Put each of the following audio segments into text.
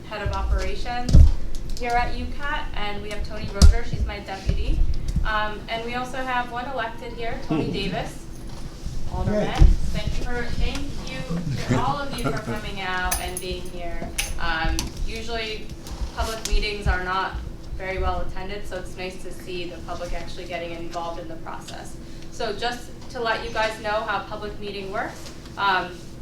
head of operations here at UCAT, and we have Tony Roger, she's my deputy. And we also have one elected here, Tony Davis, Alderman. Thank you to all of you for coming out and being here. Usually public meetings are not very well attended, so it's nice to see the public actually getting involved in the process. So just to let you guys know how public meeting works,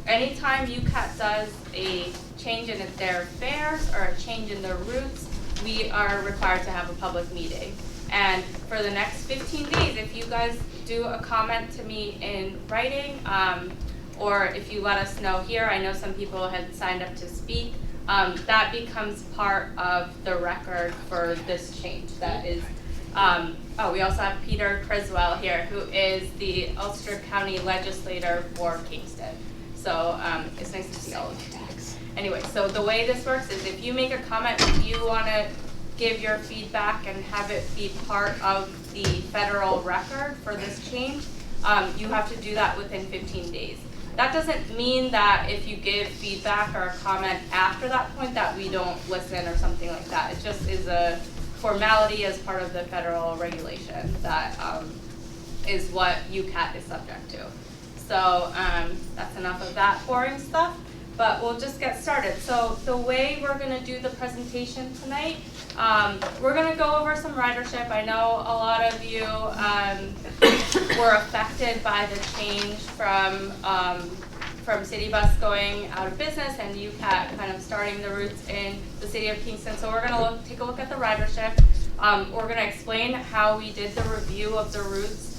anytime UCAT does a change in their fares or a change in their routes, we are required to have a public meeting. And for the next 15 days, if you guys do a comment to me in writing, or if you let us know here, I know some people had signed up to speak, that becomes part of the record for this change. That is, we also have Peter Criswell here, who is the Ulster County Legislator for Kingston. So it's nice to see all of you. Anyway, so the way this works is if you make a comment, if you want to give your feedback and have it be part of the federal record for this change, you have to do that within 15 days. That doesn't mean that if you give feedback or a comment after that point that we don't listen or something like that. It just is a formality as part of the federal regulation that is what UCAT is subject to. So that's enough of that boring stuff, but we'll just get started. So the way we're gonna do the presentation tonight, we're gonna go over some ridership. I know a lot of you were affected by the change from City Bus going out of business and UCAT kind of starting the routes in the city of Kingston. So we're gonna take a look at the ridership. We're gonna explain how we did the review of the routes.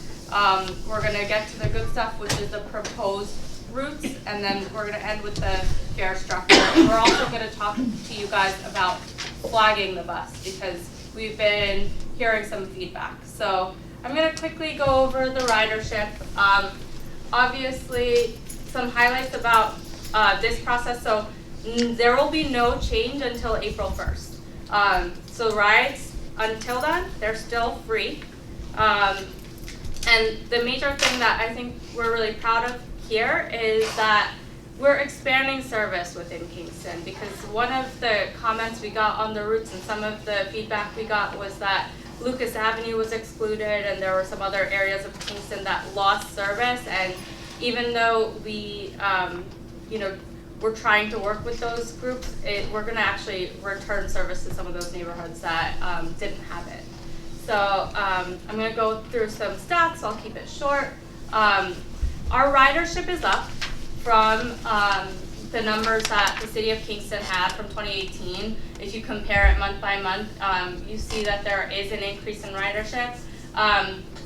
We're gonna get to the good stuff, which is the proposed routes, and then we're gonna end with the fare structure. And we're also gonna talk to you guys about flagging the bus because we've been hearing some feedback. So I'm gonna quickly go over the ridership. Obviously, some highlights about this process. So there will be no change until April 1st. So rides, until then, they're still free. And the major thing that I think we're really proud of here is that we're expanding service within Kingston, because one of the comments we got on the routes and some of the feedback we got was that Lucas Avenue was excluded and there were some other areas of Kingston that lost service. And even though we, we're trying to work with those groups, we're going to actually return service to some of those neighborhoods that didn't have it. So I'm going to go through some stats. I'll keep it short. Our ridership is up from the numbers that the city of Kingston had from 2018. If you compare it month by month, you see that there is an increase in ridership.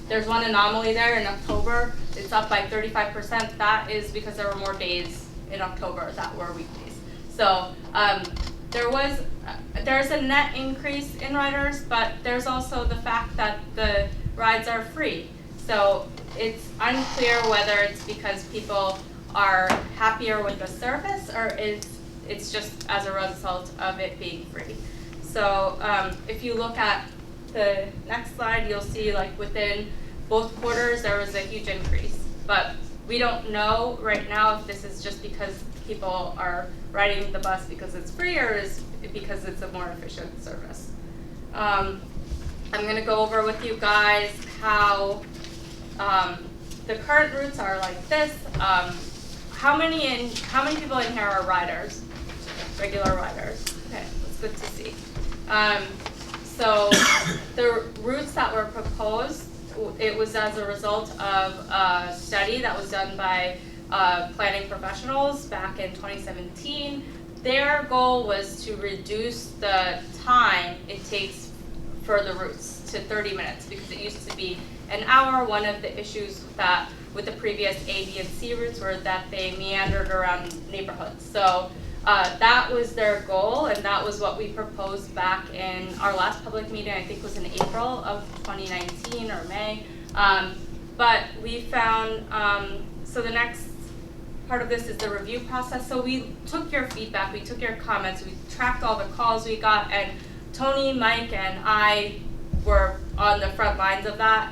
There's one anomaly there in October. It's up by 35%. That is because there were more days in October that were weekdays. So there's a net increase in riders, but there's also the fact that the rides are free. So it's unclear whether it's because people are happier with the service or it's just as a result of it being free. So if you look at the next slide, you'll see like within both quarters there was a huge increase. But we don't know right now if this is just because people are riding the bus because it's free or is it because it's a more efficient service. I'm going to go over with you guys how the current routes are like this. How many people in here are riders? Regular riders. Okay, that's good to see. So the routes that were proposed, it was as a result of a study that was done by planning professionals back in 2017. Their goal was to reduce the time it takes for the routes to 30 minutes because it used to be an hour. One of the issues with the previous A, B, and C routes were that they meandered around neighborhoods. So that was their goal, and that was what we proposed back in our last public meeting. I think it was in April of 2019 or May. But we found, so the next part of this is the review process. So we took your feedback, we took your comments, we tracked all the calls we got, and Tony, Mike, and I were on the front lines of that.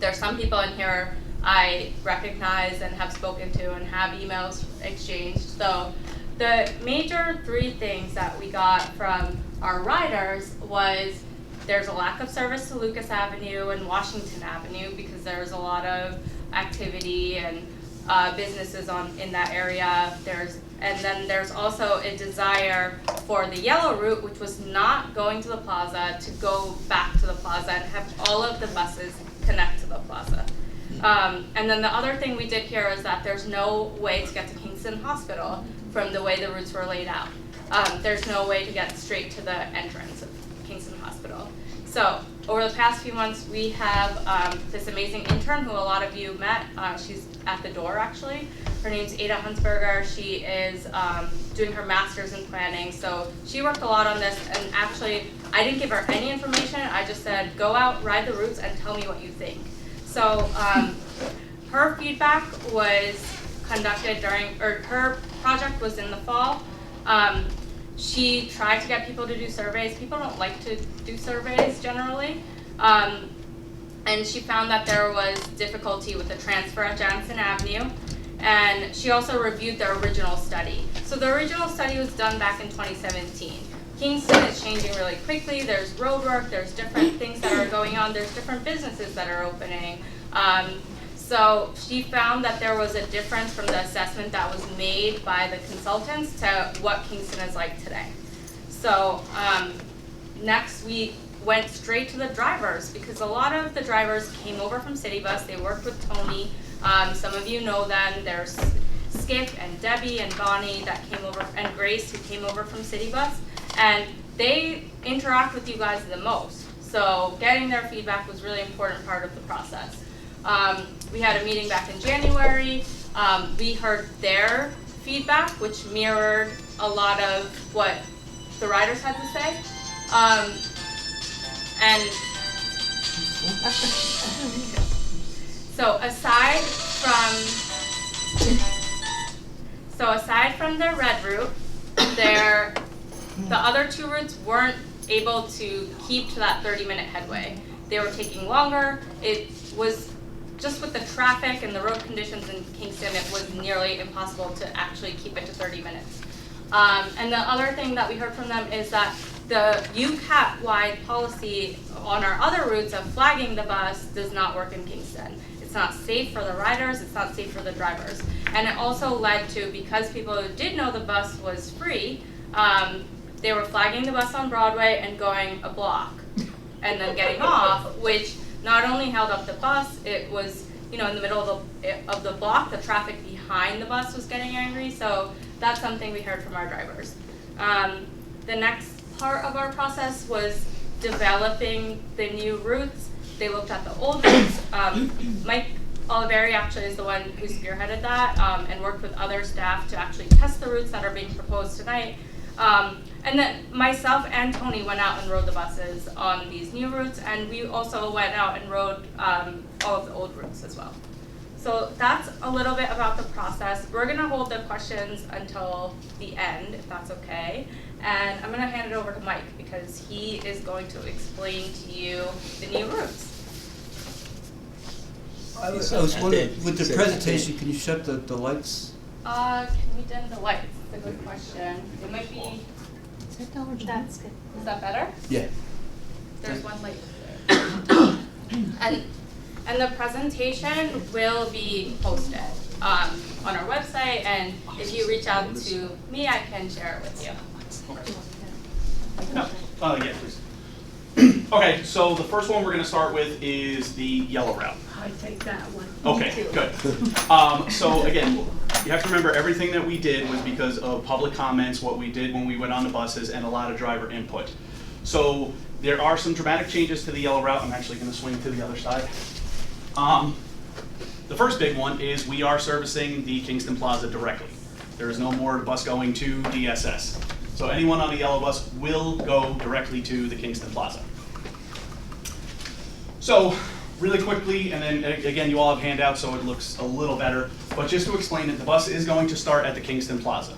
There's some people in here I recognize and have spoken to and have emails exchanged. So the major three things that we got from our riders was there's a lack of service to Lucas Avenue and Washington Avenue because there's a lot of activity and businesses in that area. And then there's also a desire for the yellow route, which was not going to the plaza, to go back to the plaza and have all of the buses connect to the plaza. And then the other thing we did here is that there's no way to get to Kingston Hospital from the way the routes were laid out. There's no way to get straight to the entrance of Kingston Hospital. So over the past few months, we have this amazing intern who a lot of you met. She's at the door, actually. Her name's Ada Hunsberger. She is doing her master's in planning. So she worked a lot on this. And actually, I didn't give her any information. I just said, go out, ride the routes, and tell me what you think. So her feedback was conducted her project was in the fall. She tried to get people to do surveys. People don't like to do surveys generally. And she found that there was difficulty with the transfer at Jansen Avenue. And she also reviewed the original study. So the original study was done back in 2017. Kingston is changing really quickly. There's road work, there's different things that are going on, there's different businesses that are opening. So she found that there was a difference from the assessment that was made by the consultants to what Kingston is like today. So next we went straight to the drivers because a lot of the drivers came over from City Bus. They worked with Tony. Some of you know them. There's Skip and Debbie and Bonnie that came over, and Grace who came over from City Bus. And they interact with you guys the most. So getting their feedback was really important part of the process. We had a meeting back in January. We heard their feedback, which mirrored a lot of what the riders had to say. And so aside from the red route, the other two routes weren't able to keep to that 30-minute headway. They were taking longer. It was just with the traffic and the road conditions in Kingston, it was nearly impossible to actually keep it to 30 minutes. And the other thing that we heard from them is that the UCAT-wide policy on our other routes of flagging the bus does not work in Kingston. It's not safe for the riders, it's not safe for the drivers. And it also led to, because people did know the bus was free, they were flagging the bus on Broadway and going a block and then getting off, which not only held up the bus, it was, in the middle of the block, the traffic behind the bus was getting angry, so that's something we heard from our drivers. The next part of our process was developing the new routes. They looked at the old routes. Mike Oliveri actually is the one who spearheaded that and worked with other staff to actually test the routes that are being proposed tonight. And then myself and Tony went out and rode the buses on these new routes, and we also went out and rode all of the old routes as well. So that's a little bit about the process. We're gonna hold the questions until the end, if that's okay. And I'm gonna hand it over to Mike because he is going to explain to you the new routes. I was wondering, with the presentation, can you shut the lights? Can we dim the lights? That's a good question. It might be. That's good. Is that better? Yeah. There's one light there. And the presentation will be posted on our website, and if you reach out to me, I can share it with you. No. Yeah, please. Okay, so the first one we're going to start with is the yellow route. I take that one. Okay, good. So again, you have to remember everything that we did was because of public comments, what we did when we went on the buses, and a lot of driver input. So there are some dramatic changes to the yellow route. I'm actually going to swing to the other side. The first big one is we are servicing the Kingston Plaza directly. There is no more bus going to DSS. So anyone on the yellow bus will go directly to the Kingston Plaza. So really quickly, and then again, you all have handouts so it looks a little better, but just to explain it, the bus is going to start at the Kingston Plaza.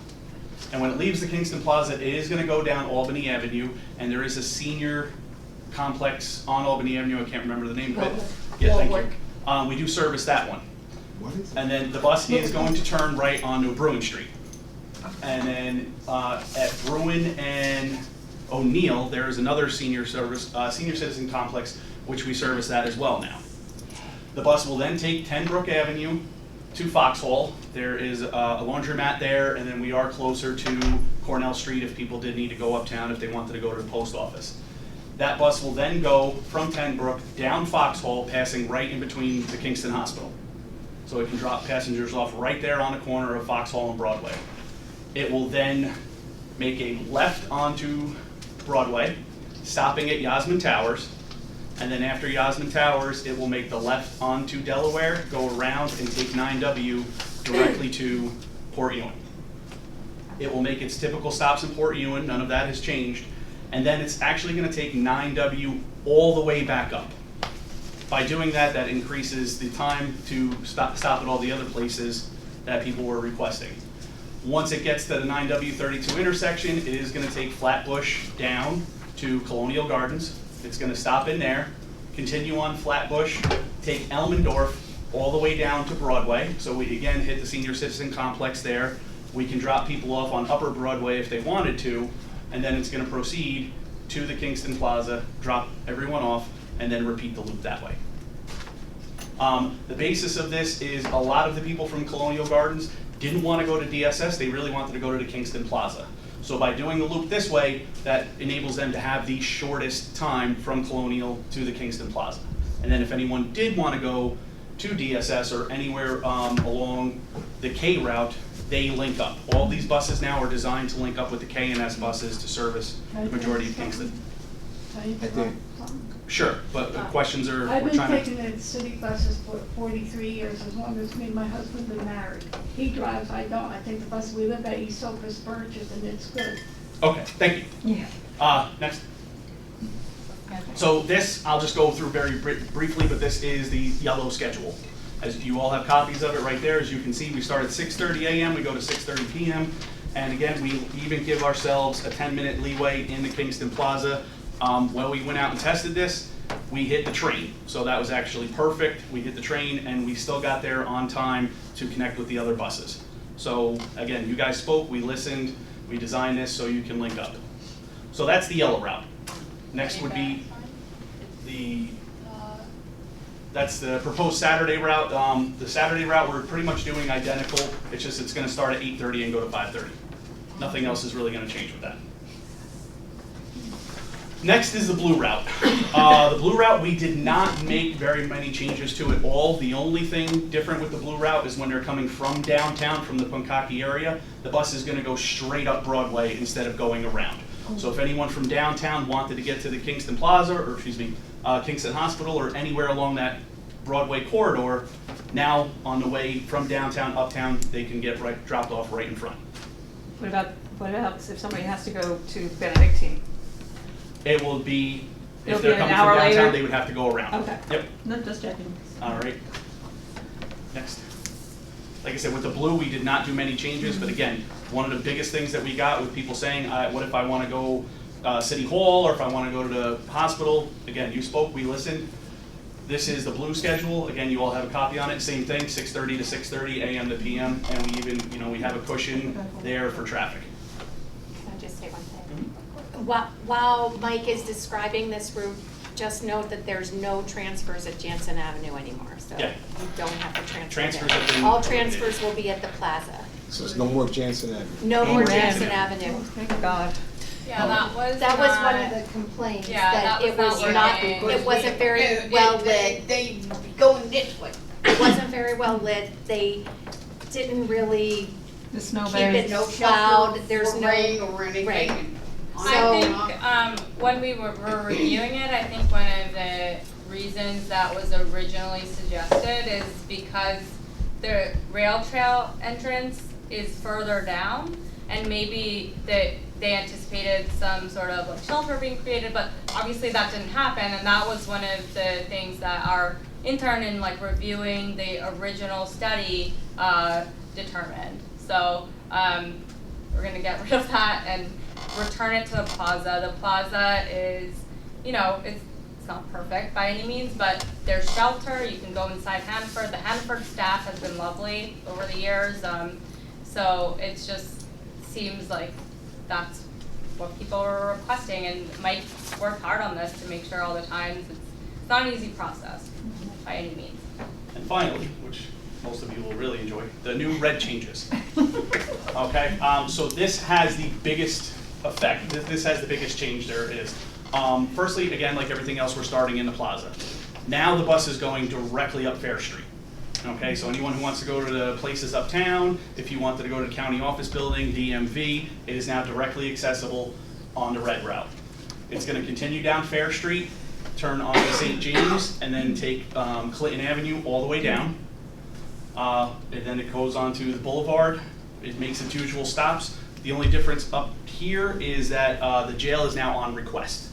And when it leaves the Kingston Plaza, it is going to go down Albany Avenue, and there is a senior complex on Albany Avenue. I can't remember the name of it. Yeah, thank you. We do service that one. And then the bus is going to turn right onto Brewing Street. And then at Bruin and O'Neill, there is another senior citizen complex, which we service that as well now. The bus will then take 10 Brook Avenue to Foxhall. There is a laundromat there, and then we are closer to Cornell Street if people did need to go uptown, if they wanted to go to the post office. That bus will then go from 10 Brook down Foxhall, passing right in between the Kingston Hospital. So it can drop passengers off right there on the corner of Foxhall and Broadway. It will then make a left onto Broadway, stopping at Yasmin Towers, and then after Yasmin Towers, it will make the left onto Delaware, go around and take 9W directly to Port Ewing. It will make its typical stops in Port Ewing, none of that has changed, and then it's actually going to take 9W all the way back up. By doing that, that increases the time to stop at all the other places that people were requesting. Once it gets to the 9W32 intersection, it is going to take Flatbush down to Colonial Gardens. It's going to stop in there, continue on Flatbush, take Elmendorf all the way down to Broadway. So we again hit the senior citizen complex there. We can drop people off on Upper Broadway if they wanted to, and then it's going to proceed to the Kingston Plaza, drop everyone off, and then repeat the loop that way. The basis of this is a lot of the people from Colonial Gardens didn't want to go to DSS, they really wanted to go to the Kingston Plaza. So by doing the loop this way, that enables them to have the shortest time from Colonial to the Kingston Plaza. And then if anyone did want to go to DSS or anywhere along the K route, they link up. All these buses now are designed to link up with the K and S buses to service the majority of Kingston. Sure, but the questions are, I've we're been trying to. taking the city buses for 43 years, as long as me and my husband been married. He drives, I don't. I take the bus, we live at East Socus Burgess, and it's good. Okay, thank you. Yeah. Next. So this, I'll just go through very briefly, but this is the yellow schedule. As you all have copies of it right there, as you can see, we start at 6:30 a.m., we go to 6:30 p.m. And again, we even give ourselves a 10-minute leeway in the Kingston Plaza. When we went out and tested this, we hit the train. So that was actually perfect. We hit the train and we still got there on time to connect with the other buses. So again, you guys spoke, we listened, we designed this so you can link up. So that's the yellow route. Next would be that's the proposed Saturday route. The Saturday route we're pretty much doing identical. It's just it's going to start at 8:30 and go to 5:30. Nothing else is really going to change with that. Next is the blue route. The blue route, we did not make very many changes to it all. The only thing different with the blue route is when they're coming from downtown, from the Punkaki area, the bus is going to go straight up Broadway instead of going around. So if anyone from downtown wanted to get to the Kingston Plaza, or excuse me, Kingston Hospital, or anywhere along that Broadway corridor, now on the way from downtown uptown, they can get dropped off right in front. What about if somebody has to go to Benedictine? It will be, if It'll they're be an coming hour from downtown, later? they would have to go around. Okay. Yep. No, just checking. All right. Next. Like I said, with the blue, we did not do many changes, but again, one of the biggest things that we got with people saying, what if I want to go City Hall, or if I want to go to the hospital? Again, you spoke, we listened. This is the blue schedule. Again, you all have a copy on it. Same thing, 6:30 to 6:30 a.m. to p.m. And we even, we have a cushion there for traffic. Can I just say one thing? While Mike is describing this route, just note that there's no transfers at Jansen Avenue anymore, so Yeah. you don't have to transfer Transfers there. have been All eliminated. transfers will be at the plaza. So it's no more Jansen Avenue. No more more Jansen Jansen Avenue. Thank God. Yeah, that was That was one not- of the complaints, Yeah, that that it was was not not, working. it wasn't very well lit. They going this way. It wasn't very well lit. They didn't really The snow keep bears. it No plowed. shelter There's for no rain or anything. Right. I So- think when we were reviewing it, I think one of the reasons that was originally suggested is because the rail trail entrance is further down, and maybe they anticipated some sort of like shelter being created, but obviously that didn't happen, and that was one of the things that our intern in like reviewing the original study determined. So we're gonna get rid of that and return it to the plaza. The plaza is, it's not perfect by any means, but there's shelter. You can go inside Hannaford. The Hannaford staff has been lovely over the years. So it's seems like that's what people are requesting, and Mike worked hard on this to make sure all the times. It's not an easy process by any means. And finally, which most of you will really enjoy, the new red changes. Okay, so this has the biggest effect. This has the biggest change there is. Firstly, again, like everything else, we're starting in the plaza. Now the bus is going directly up Fair Street. Okay, so anyone who wants to go to the places uptown, if you wanted to go to the county office building, DMV, it is now directly accessible on the red route. It's going to continue down Fair Street, turn onto St. James, and then take Clinton Avenue all the way down. And then it goes on to the boulevard. It makes its usual stops. The only difference up here is that the jail is now on request.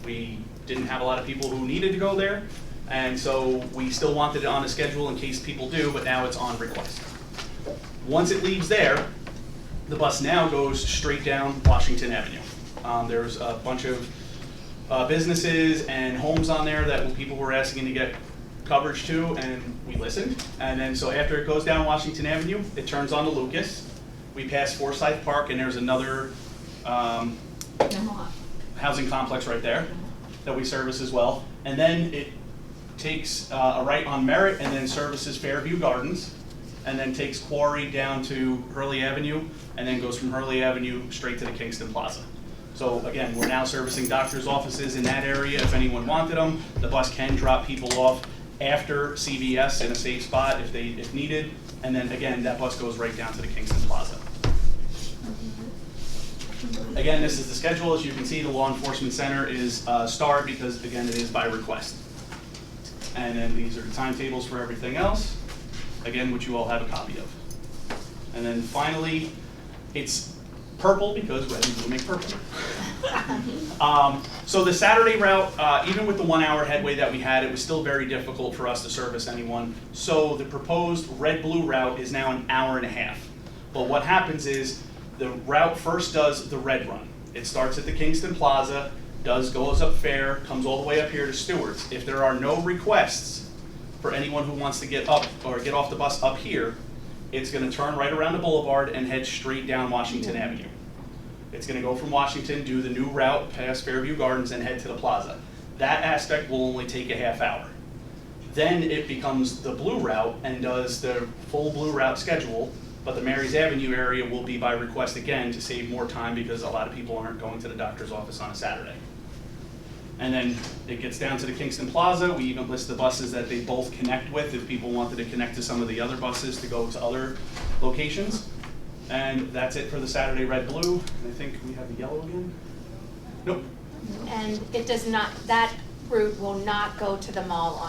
We didn't have a lot of people who needed to go there, and so we still wanted it on a schedule in case people do, but now it's on request. Once it leaves there, the bus now goes straight down Washington Avenue. There's a bunch of businesses and homes on there that people were asking to get coverage to, and we listened. And then so after it goes down Washington Avenue, it turns on to Lucas. We pass Forsyth Park, and there's another housing complex right there that we service as well. And then it takes a right on Merritt and then services Fairview Gardens, and then takes Quarry down to Hurley Avenue, and then goes from Hurley Avenue straight to the Kingston Plaza. So again, we're now servicing doctors' offices in that area if anyone wanted them. The bus can drop people off after CVS in a safe spot if needed, and then again, that bus goes right down to the Kingston Plaza. Again, this is the schedule. As you can see, the law enforcement center is starred because, again, it is by request. And then these are the timetables for everything else, again, which you all have a copy of. And then finally, it's purple because red and blue make purple. So the Saturday route, even with the 1 hour headway that we had, it was still very difficult for us to service anyone. So the proposed red-blue route is now an hour and a half. But what happens is the route first does the red run. It starts at the Kingston Plaza, goes up Fair, comes all the way up here to Stewart's. If there are no requests for anyone who wants to get up or get off the bus up here, it's going to turn right around the boulevard and head straight down Washington Avenue. It's going to go from Washington, do the new route past Fairview Gardens, and head to the plaza. That aspect will only take a half hour. Then it becomes the blue route and does the full blue route schedule, but the Marys Avenue area will be by request again to save more time because a lot of people aren't going to the doctor's office on a Saturday. And then it gets down to the Kingston Plaza. We even list the buses that they both connect with if people wanted to connect to some of the other buses to go to other locations. And that's it for the Saturday red-blue. And I think we have the yellow again. Nope. And it does not, that route will not go to the mall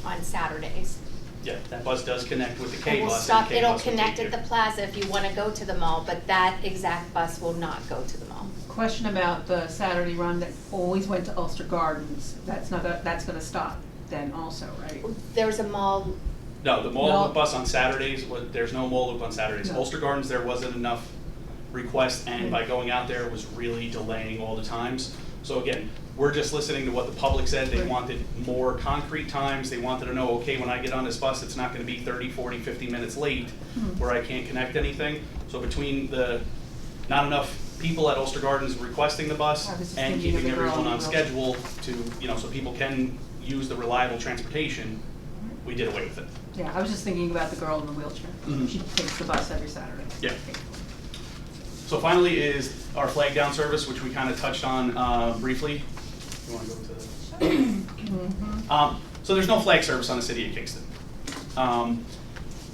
on Saturdays. Yeah, that bus does connect with the K It will bus. stop, and the K it'll bus will connect take at you. the plaza if you want to go to the mall, but that exact bus will not go to the mall. Question about the Saturday run that always went to Ulster Gardens. That's gonna stop then also, right? There's a mall, No, the mall No. loop bus on Saturdays, there's no mall loop on Saturdays. No. Ulster Gardens, there wasn't enough requests, and by going out there, it was really delaying all the times. So again, we're just listening to what the public said. They Right. wanted more concrete times. They wanted to know, okay, when I get on this bus, it's not gonna be 30, 40, 50 minutes late where I can't connect anything. So between the not enough people at Ulster Gardens requesting the bus I was just and thinking of keeping the girl everyone in on the schedule to, so people can use the reliable transportation, we did away with it. Yeah, I was just thinking about the girl in the wheelchair. Mhm. She takes the bus every Saturday. Yeah. So finally is our flag down service, which we kind of touched on briefly. You want to go to the... So there's no flag service on the city of Kingston.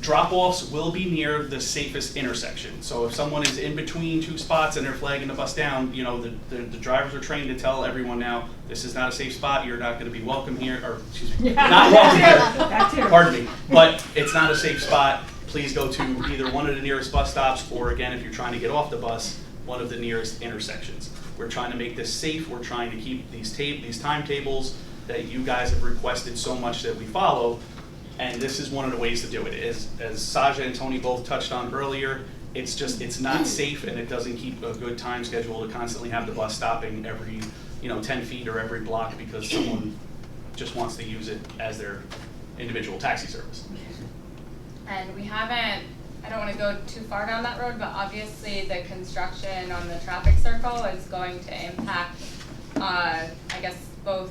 Drop-offs will be near the safest intersection. So if someone is in between two spots and they're flagging the bus down, the drivers are trained to tell everyone now, this is not a safe spot, you're not going to be welcome here, or excuse me, not welcome here. That too. Pardon me, but it's not a safe spot. Please go to either one of the nearest bus stops, or again, if you're trying to get off the bus, one of the nearest intersections. We're trying to make this safe. We're trying to keep these timetables that you guys have requested so much that we follow, and this is one of the ways to do it. As Sajaa and Tony both touched on earlier, it's not safe, and it doesn't keep a good time schedule to constantly have the bus stopping every 10 feet or every block because someone just wants to use it as their individual taxi service. And we haven't I don't wanna go too far down that road, but obviously the construction on the traffic circle is going to impact, I guess, both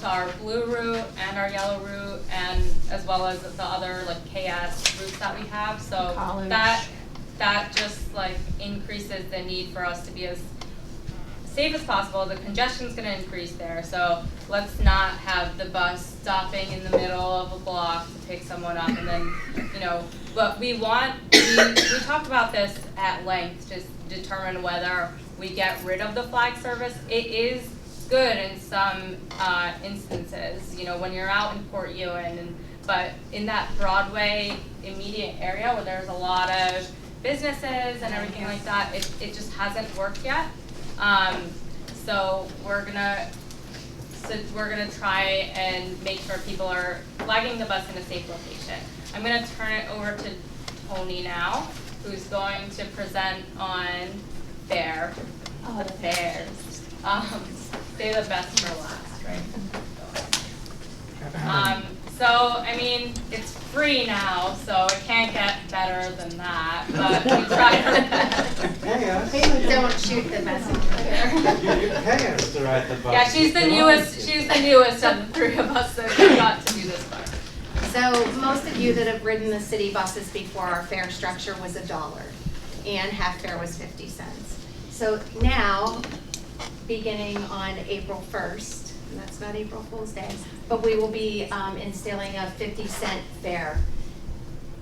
our blue route and our yellow route, and as well as the other like KS routes that we have, so College. that just like increases the need for us to be as safe as possible. The congestion's gonna increase there, so let's not have the bus stopping in the middle of a block to pick someone up, and then, you know, but we talked about this at length, just determine whether we get rid of the flag service. It is good in some instances, you know, when you're out in Port Ewan, but in that Broadway immediate area where there's a lot of businesses and everything like that, it just hasn't worked yet. So we're gonna try and make sure people are flagging the bus in a safe location. I'm gonna turn it over to Tony now, who's going to present on FAIR. The fairs. Save the best for last, right? So, I mean, it's free now, so it can't get better than that, but we tried our best. Don't shoot the messenger. You pay us to ride the bus. Yeah, she's the newest of the three of us that got to do this part. So most of you that have ridden the city buses before, our fare structure was $1 and half fare was 50 cents. So now, beginning on April 1st, and that's not April Fool's Day, but we will be instilling a 50-cent fare.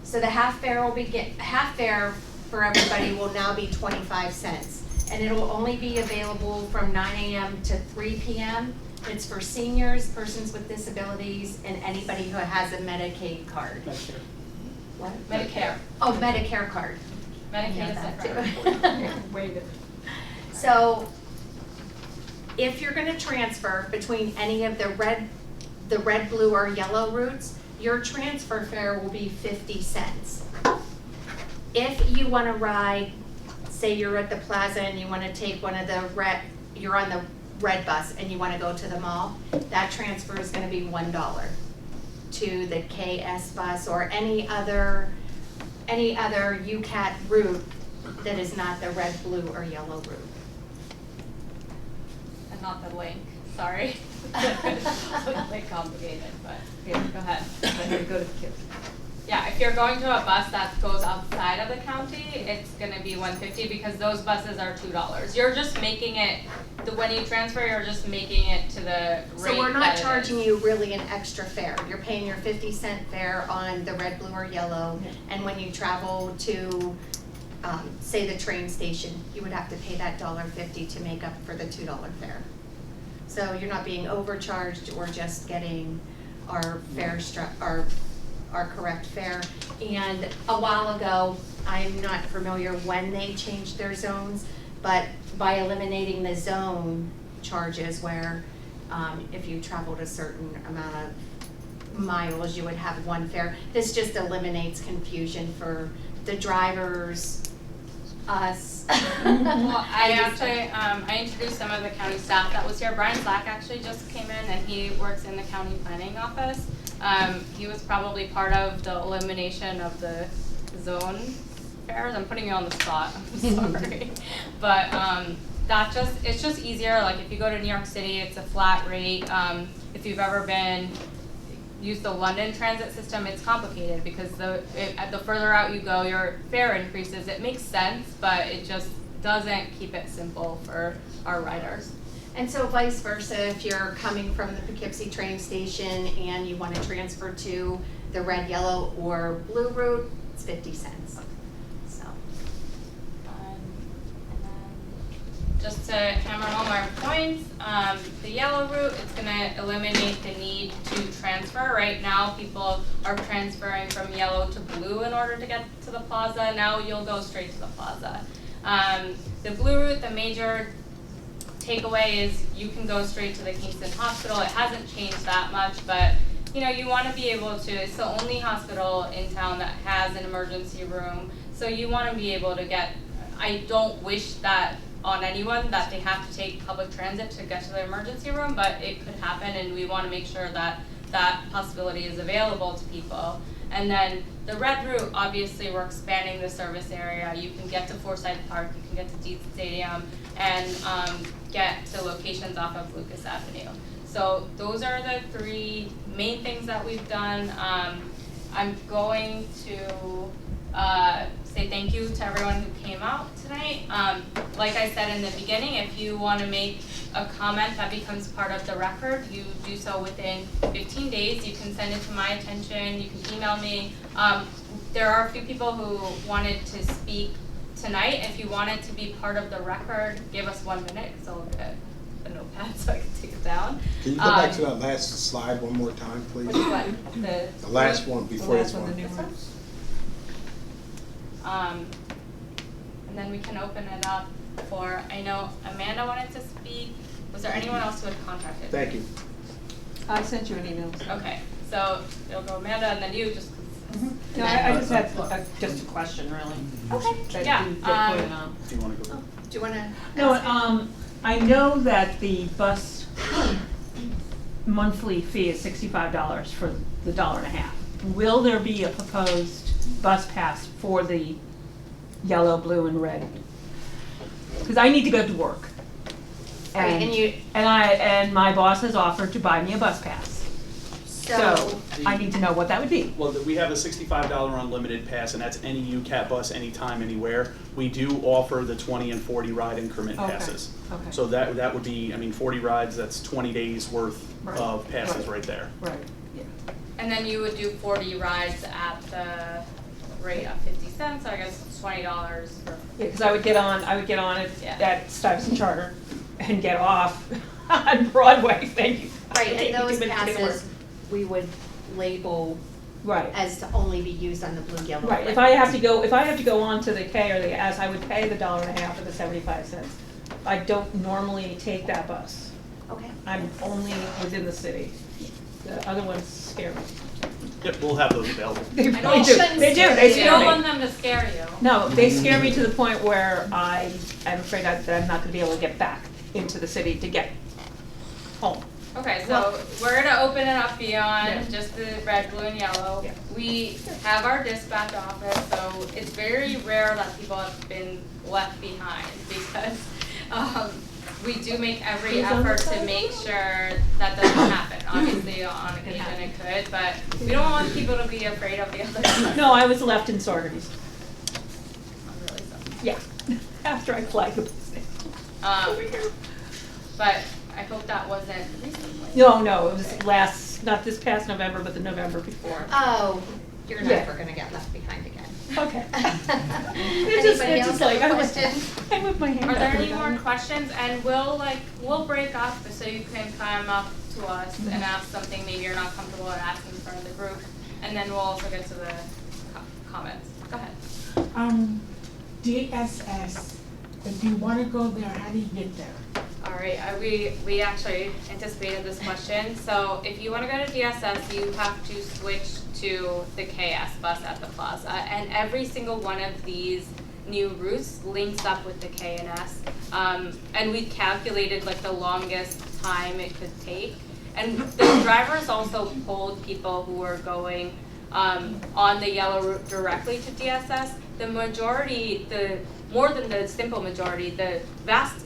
So the half fare for everybody will now be 25 cents. And it'll only be available from 9 a.m. to 3 p.m. It's for seniors, persons with disabilities, and anybody who has a Medicaid card. Medicare. What? Medicare. Oh, Medicare card. Medicaid is that different. Wait a So, if you're gonna transfer between any of the red, blue, or yellow routes, your transfer fare will be 50 cents. If you wanna ride, say you're at the plaza and you wanna take one of the you're on the red bus and you wanna go to the mall, that transfer is gonna be $1 to the KS bus or any other UCAT route that is not the red, blue, or yellow route. And not the link, sorry. It's like complicated, but yeah, go ahead. Go to the kids. Yeah, if you're going to a bus that goes outside of the county, it's gonna be $1.50 because those buses are $2. You're just making it, when you transfer, you're just making it to the rate. So we're not that it charging is. you really an extra fare. You're paying your 50-cent fare on the red, blue, or yellow. And when you travel to, say the train station, you would have to pay that $1.50 to make up for the $2 fare. So you're not being overcharged or just getting our fare our correct fare. And a while ago, I'm not familiar when they changed their zones, but by eliminating the zone charges where if you traveled a certain amount of miles, you would have one fare. This just eliminates confusion for the drivers, us. Well, I introduced some of the county staff that was here. Brian Slack actually just came in and he works in the county planning office. He was probably part of the elimination of the zone fares. I'm putting you on the spot, I'm sorry. But it's just easier. Like if you go to New York City, it's a flat rate. If you've ever used the London transit system, it's complicated because the further out you go, your fare increases. It makes sense, but it just doesn't keep it simple for our riders. And so vice versa, if you're coming from the Poughkeepsie train station and you want to transfer to the red, yellow, or blue route, it's 50 cents. So. And then just to hammer home our points, the yellow route, it's going to eliminate the need to transfer. Right now, people are transferring from yellow to blue in order to get to the plaza. Now you'll go straight to the plaza. The blue route, the major takeaway is you can go straight to the Kingston hospital. It hasn't changed that much, but you know, you want to be able to, it's the only hospital in town that has an emergency room, so you want to be able to get, I don't wish that on anyone that they have to take public transit to get to the emergency room, but it could happen and we want to make sure that that possibility is available to people. And then the red route, obviously, we're expanding the service area. You can get to Forsyth Park, you can get to Dist Stadium, and get to locations off of Lucas Avenue. So those are the three main things that we've done. I'm going to say thank you to everyone who came out tonight. Like I said in the beginning, if you want to make a comment that becomes part of the record, you do so within 15 days. You can send it to my attention, you can email me. There are a few people who wanted to speak tonight. If you wanted to be part of the record, give us 1 minute, because I'll get a notepad so I can take it down. Can you go back to that last slide one more time, please? Which one? The last one before this The last one, the one. new routes. And then we can open it up for, I know Amanda wanted to speak. Was there anyone else who had contacted? Thank you. I sent you an email. Okay, so it'll go Amanda and then you just. No, I just had just a question, really. Okay, That yeah. you put it on. Do you wanna go? Do you wanna? No, ask I know that the bus monthly fee is $65 for the $1.50. Will there be a proposed bus pass for the yellow, blue, and red? Because I need to go to work. Right, and you- And my boss has offered to buy me a bus pass. So I need to know what that would be. Well, we have a $65 unlimited pass, and that's any UCAT bus, anytime, anywhere. We do offer the 20 and 40 ride increment Okay, passes. okay. So that would be, 40 rides, that's 20 days worth Right, of passes right. right there. Right, yeah. And then you would do 40 rides at the rate of 50 cents, so I guess it's $20 for. Yeah, because I would get on at Stuyvesant Charter and get off on Broadway, thank you. Right, Take me and 2 those minutes to get to work. passes, we would label Right. as to only be used on the blue, yellow, Right, red. if I have to go on to the K or the S, I would pay the $1.50 or the 75 cents. I don't normally take that bus. Okay. I'm only within the city. The other ones scare me. Yep, we'll have those available. They know. really do, they do, they You scare don't me. want them to scare you. No, they scare me to the point where I am afraid that I'm not gonna be able to get back into the city to get home. Okay, so we're gonna open it up beyond Yeah. just the red, blue, and yellow. Yeah. We have our dispatch office, so it's very rare that people have been left behind because we do make every Please effort to understand. make sure that doesn't happen. Obviously, on occasion it could, but we don't want people to be afraid of the other side. No, I was left in Saugerties. I'm really sorry. Yeah, after I flagged the bus. But I hope that wasn't recently. No, it was not this past November, but the November before. Oh, you're Yeah. never gonna get left behind again. Okay. Anybody else have a question? I whip my hand Are there up any and more down. questions? And we'll break up so you can come up to us and ask something maybe you're not comfortable with asking in front of the group. And then we'll also get to the comments. Go ahead. DSS, if you wanna go there, how do you get there? All right, we actually anticipated this question. So if you want to go to DSS, you have to switch to the KS bus at the plaza. And every single one of these new routes links up with the K&S. And we calculated like the longest time it could take. And the drivers also polled people who were going on the yellow route directly to DSS. The majority, more than the simple majority, the vast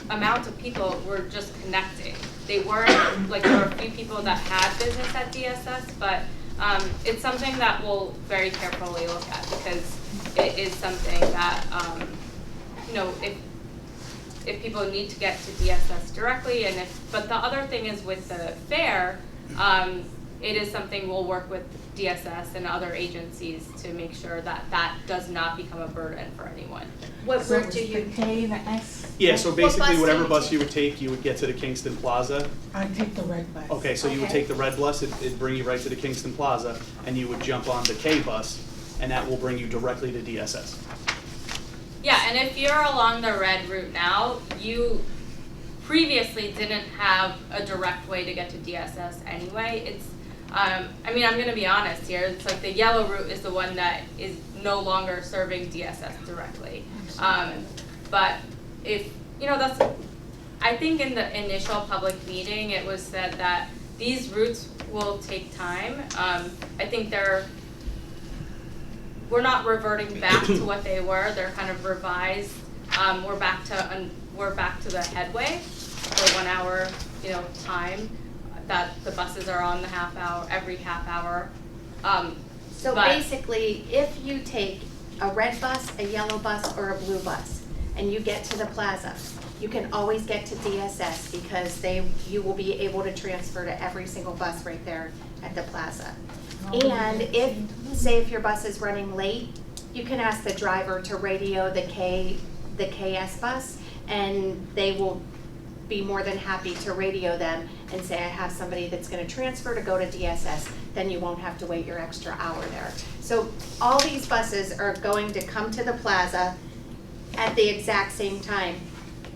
amount of people were just connecting. They weren't, like, there were a few people that had business at DSS, but it's something that we'll very carefully look at because it is something that, if people need to get to DSS directly, but the other thing is with the fare, it is something we'll work with DSS and other agencies to make sure that that does not become a burden for anyone. What So route it's do the you, K and the S? Yeah, so What basically bus do whatever you bus take? you would take, you would get to the Kingston Plaza. I take the red bus. Okay, so you would Okay. take the red bus, it'd bring you right to the Kingston Plaza, and you would jump on the K bus, and that will bring you directly to DSS. Yeah, and if you're along the red route now, you previously didn't have a direct way to get to DSS anyway. It's, I'm gonna be honest here, it's like the yellow route is the one that is no longer serving DSS directly. But if, I think in the initial public meeting, it was said that these routes will take time. I think they're we're not reverting back to what they were. They're kind of revised. We're back to the headway for 1 hour, time that the buses are on every half hour. So But- basically, if you take a red bus, a yellow bus, or a blue bus, and you get to the plaza, you can always get to DSS because you will be able to transfer to every single bus right there at the plaza. And if your bus is running late, you can ask the driver to radio the KS bus, and they will be more than happy to radio them and say, I have somebody that's gonna transfer to go to DSS, then you won't have to wait your extra hour there. So all these buses are going to come to the plaza at the exact same time.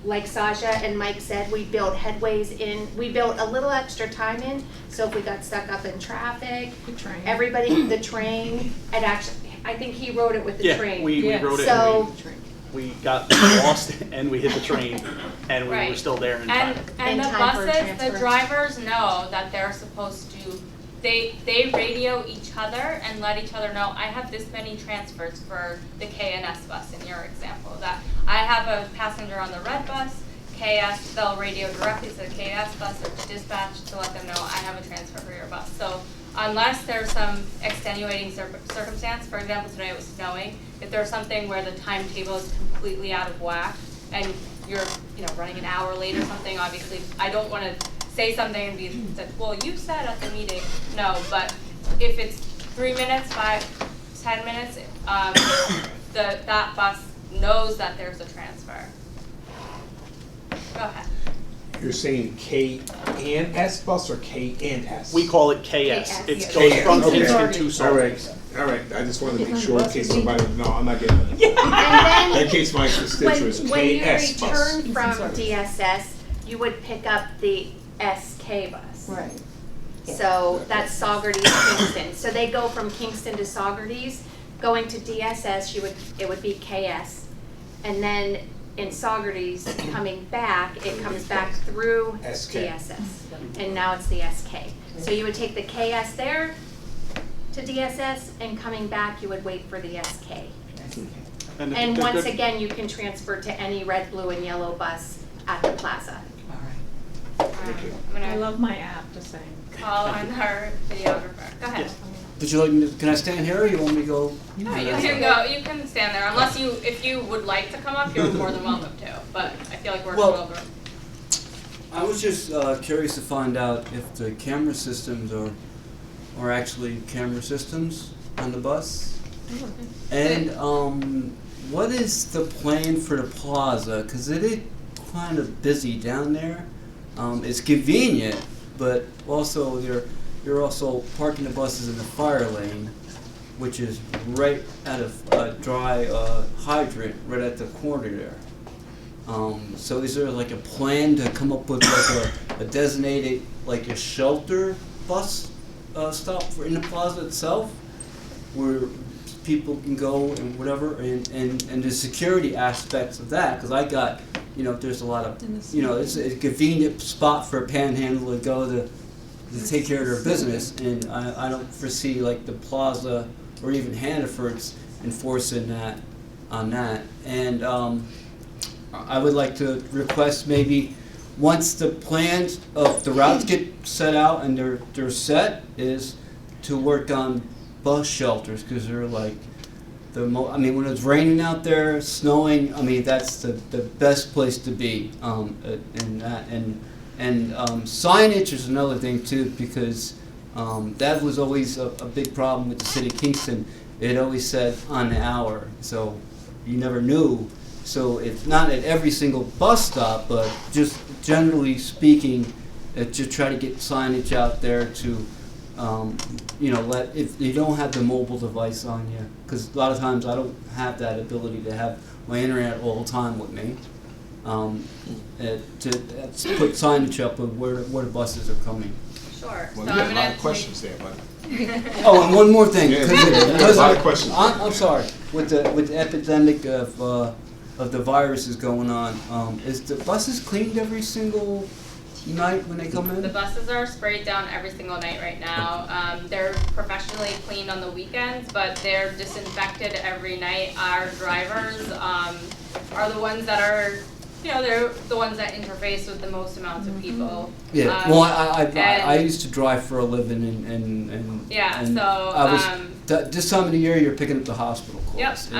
Like Sajaa and Mike said, we built headways in, we built a little extra time in, so if we got stuck up in traffic, The train. the train, and actually, I think he wrote it with the train. Yeah, we wrote it So- and we got lost and we hit the train and we were Right. still there in time. And In the time for a buses, the transfer. drivers know that they're supposed to, they radio each other and let each other know, I have this many transfers for the KNS bus in your example, that I have a passenger on the red bus, KS, they'll radio directly to the KS bus or to dispatch to let them know, I have a transfer for your bus. So unless there's some extenuating circumstance, for example, today it was snowing, if there's something where the timetable is completely out of whack and you're, running an hour late or something, obviously, I don't want to say something and be said, well, you said at the meeting, no, but if it's 3 minutes, 10 minutes, that bus knows that there's a transfer. Go ahead. You're saying K and S bus or K and S? We call it KS. KS, It yeah. goes from Okay. Kingston to All Salt. right. I just wanted to make sure in case somebody, no, I'm not getting it. And then In case my constituents, when you KS bus. return from DSS, you would pick up the SK bus. Right. So that's Saugerties, Kingston. So they go from Kingston to Saugerties. Going to DSS, it would be KS. And then in Saugerties, coming back, it comes back through SK. DSS. And now it's the SK. So you would take the KS there to DSS, and coming back, you would wait for the SK. And once again, you can transfer to any red, blue, and yellow bus at the plaza. I'm I gonna love my app, just saying. call on her videographer. Go ahead. Yes. Would you like me to, can I stand here or you want me to go? No, you can go, you can stand there, unless if you would like to come up, you're more than welcome to, but I feel like we're Well- over. I was just curious to find out if the camera systems are actually camera systems on the bus. And what is the plan for the plaza? Because it is kind of busy down there. It's convenient, but also you're also parking the buses in the fire lane, which is right at a dry hydrant right at the corner there. So is there like a plan to come up with like a designated, like a shelter bus stop in the plaza itself, where people can go and whatever, and the security aspects of that? Because I got, there's a lot of, it's a convenient spot for a panhandler to go to take care of their business, and I don't foresee like the plaza or even Hannaford's enforcing that on that. And I would like to request maybe once the plans of the routes get set out and they're set, is to work on bus shelters, because they're like when it's raining out there, snowing, that's the best place to be. And signage is another thing too, because that was always a big problem with the city of Kingston. It always said on the hour, so you never knew. So it's not at every single bus stop, but just generally speaking, to try to get signage out there to, let, if you don't have the mobile device on you, because a lot of times I don't have that ability to have my internet all the time with me, to put signage up of where the buses are coming. Sure. Well, So you I'm have a lot gonna of questions there, but. Oh, and one more thing. Yeah, 'cause yeah, because a lot of questions. I'm sorry. With the epidemic of the viruses going on, is the buses cleaned every single night when they come in? The buses are sprayed down every single night right now. They're professionally cleaned on the weekends, but they're disinfected every night. Our drivers are the ones that are, they're the ones that interface with the most amounts of people. Yeah, well, I used to drive for a living and yeah, and so I was, this time of the year you're picking up the hospital calls. Yep, and,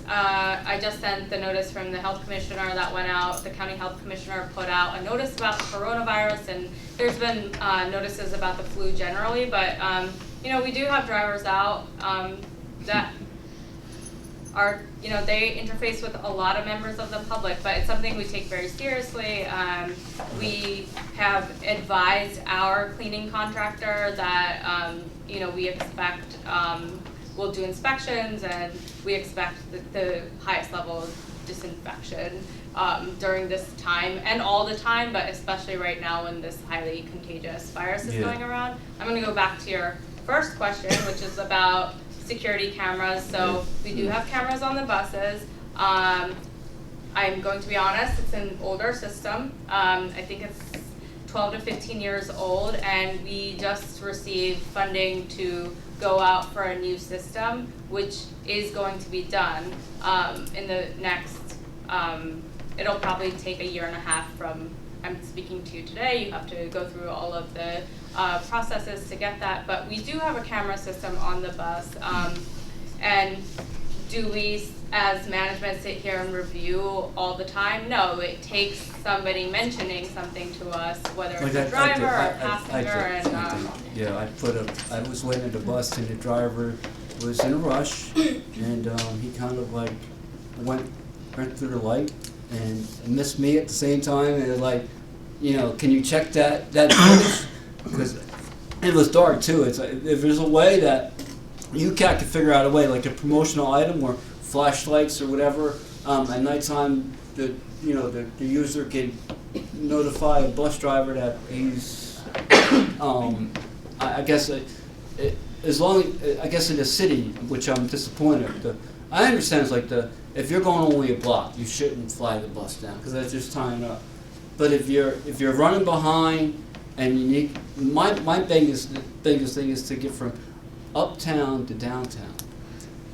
I just sent the notice from the health commissioner that went out. The county health commissioner put out a notice about the coronavirus, and there's been notices about the flu generally, but we do have drivers out that are, they interface with a lot of members of the public, but it's something we take very seriously. We have advised our cleaning contractor that, we expect we'll do inspections, and we expect the highest level of disinfection during this time and all the time, but especially right now when this highly contagious virus is going around. I'm going to go back to your first question, which is about security cameras. So we do have cameras on the buses. I'm going to be honest, it's an older system. I think it's 12 to 15 years old, and we just received funding to go out for a new system, which is going to be done in the next, it'll probably take a year and a half from I'm speaking to you today. You have to go through all of the processes to get that, but we do have a camera system on the bus. And do we, as management, sit here and review all the time? No, it takes somebody mentioning something to us, whether it's a driver or a passenger. I was waiting at the bus, and the driver was in a rush, and he kind of like went through the light and missed me at the same time, and like, can you check that footage? Because it was dark too. It's like, if there's a way that UCAT could figure out a way, like a promotional item or flashlights or whatever, at nighttime, the user can notify a bus driver that he's, I guess as long I guess in the city, which I'm disappointed. I understand it's like if you're going only a block, you shouldn't fly the bus down because that's just tying up. But if you're running behind and you need, my biggest thing is to get from uptown to downtown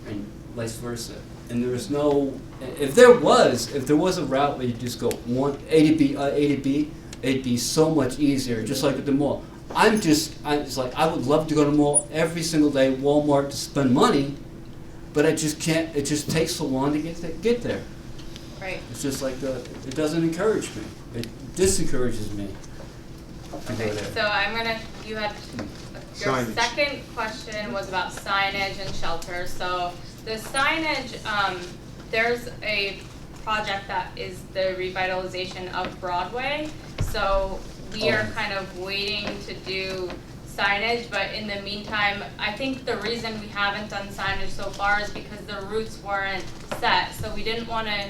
and vice versa. And there's no, if there was a route where you just go A to B, it'd be so much easier, just like at the mall. It's like I would love to go to the mall every single day, Walmart, to spend money, but I just can't. It just takes so long to get there. Right. It's just like it doesn't encourage me. It disencourages me to go there. So you had your Signage. second question was about signage and shelters. So the signage, there's a project that is the revitalization of Broadway. So we are kind of waiting to do signage, but in the meantime, I think the reason we haven't done signage so far is because the routes weren't set. So we didn't want to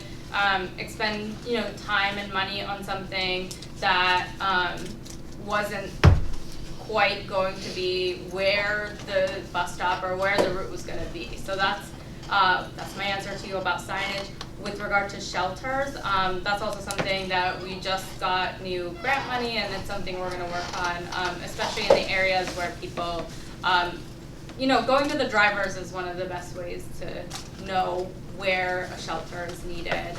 expend time and money on something that wasn't quite going to be where the bus stop or where the route was going to be. So that's my answer to you about signage. With regard to shelters, that's also something that we just got new grant money, and it's something we're going to work on, especially in the areas where people, going to the drivers is one of the best ways to know where a shelter is needed.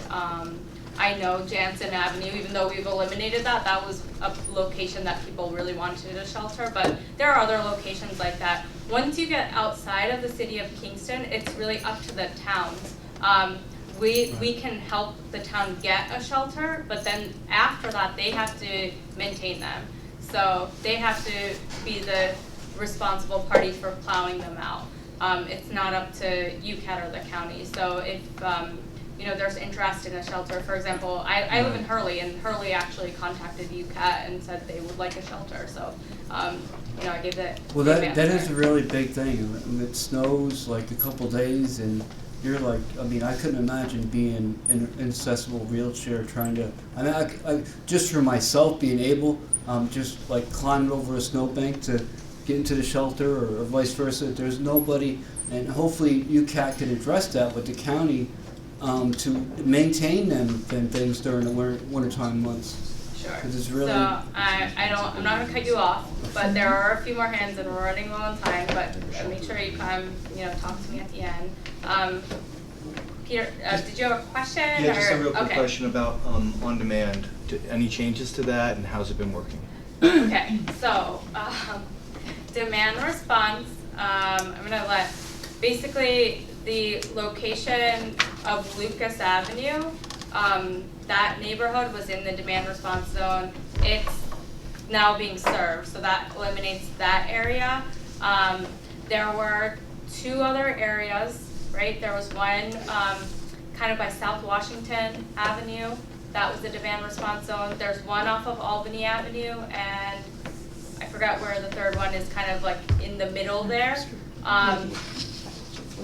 I know Jansen Avenue, even though we've eliminated that was a location that people really wanted a shelter, but there are other locations like that. Once you get outside of the city of Kingston, it's really up to the towns. We can help the town get a shelter, but then after that, they have to maintain them. So they have to be the responsible party for plowing them out. It's not up to UCAT or the county. So if there's interest in a shelter, for example, I live in Hurley, and Hurley actually contacted UCAT and said they would like a shelter. So I gave that. Well, that is a really big thing. It snows like a couple days, and you're like, I couldn't imagine being in an inaccessible wheelchair trying to, I just for myself being able, just like climbing over a snowbank to get into the shelter or vice versa. There's nobody, and hopefully UCAT can address that with the county to maintain them and things during the wintertime months. Sure. 'Cause it's really- So I'm not gonna cut you off, but there are a few more hands and we're running low on time, but make sure you come, talk to me at the end. Peter, did you have a question? Yeah, just a real quick Okay. question about on demand. Any changes to that, and how's it been working? Okay, so, demand response, I'm gonna let, basically, the location of Lucas Avenue, that neighborhood was in the demand response zone. It's now being served, so that eliminates that area. There were 2 other areas, right? There was one, kind of by South Washington Avenue, that was the demand response zone. There's one off of Albany Avenue, and I forgot where the third one is, kind of like in the middle there.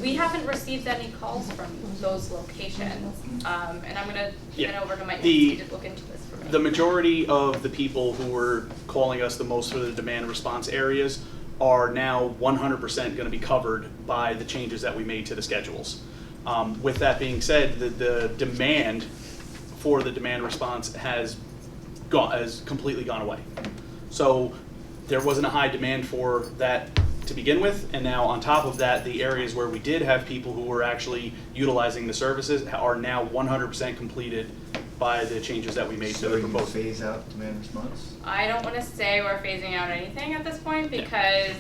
We haven't received any calls from those locations, and I'm gonna turn over to Mike to look into this for me. The majority of the people who were calling us the most for the demand response areas are now 100% going to be covered by the changes that we made to the schedules. With that being said, the demand for the demand response has completely gone away. So there wasn't a high demand for that to begin with, and now on top of that, the areas where we did have people who were actually utilizing the services are now 100% completed by the changes that we made to the So you proposal. phase out demand response? I don't want to say we're phasing out anything at this point because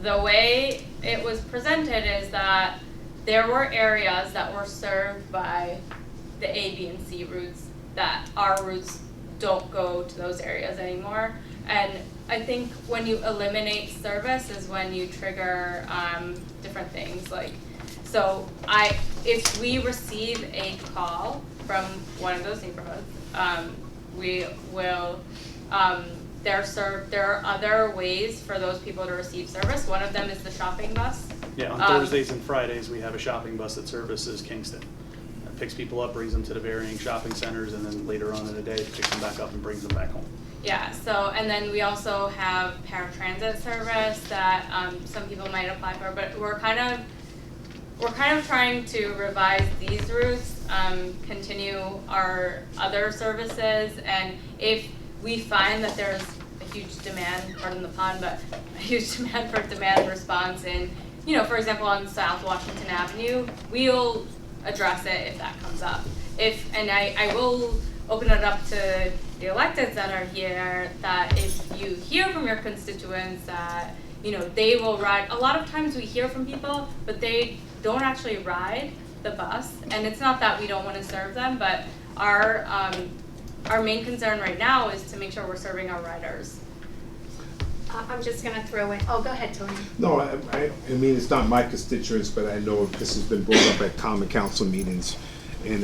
the way it was presented is that there were areas that were served by the A, B, and C routes that our routes don't go to those areas anymore. And I think when you eliminate service is when you trigger different things. Like, so if we receive a call from one of those neighborhoods, we will, there are other ways for those people to receive service. One of them is the shopping bus. Yeah, on Thursdays and Fridays, we have a shopping bus that services Kingston. It picks people up, brings them to the varying shopping centers, and then later on in the day, picks them back up and brings them back home. Yeah, so, and then we also have paratransit service that some people might apply for, but we're kind of trying to revise these routes, continue our other services, and if we find that there's a huge demand, pardon the pun, but a huge demand for demand response in, for example, on South Washington Avenue, we'll address it if that comes up. And I will open it up to the electeds that are here, that if you hear from your constituents that, they will ride, a lot of times we hear from people, but they don't actually ride the bus, and it's not that we don't want to serve them, but our main concern right now is to make sure we're serving our riders. I'm just gonna throw in, go ahead, Tony. No, I mean, it's not my constituents, but I know this has been brought up at common council meetings. And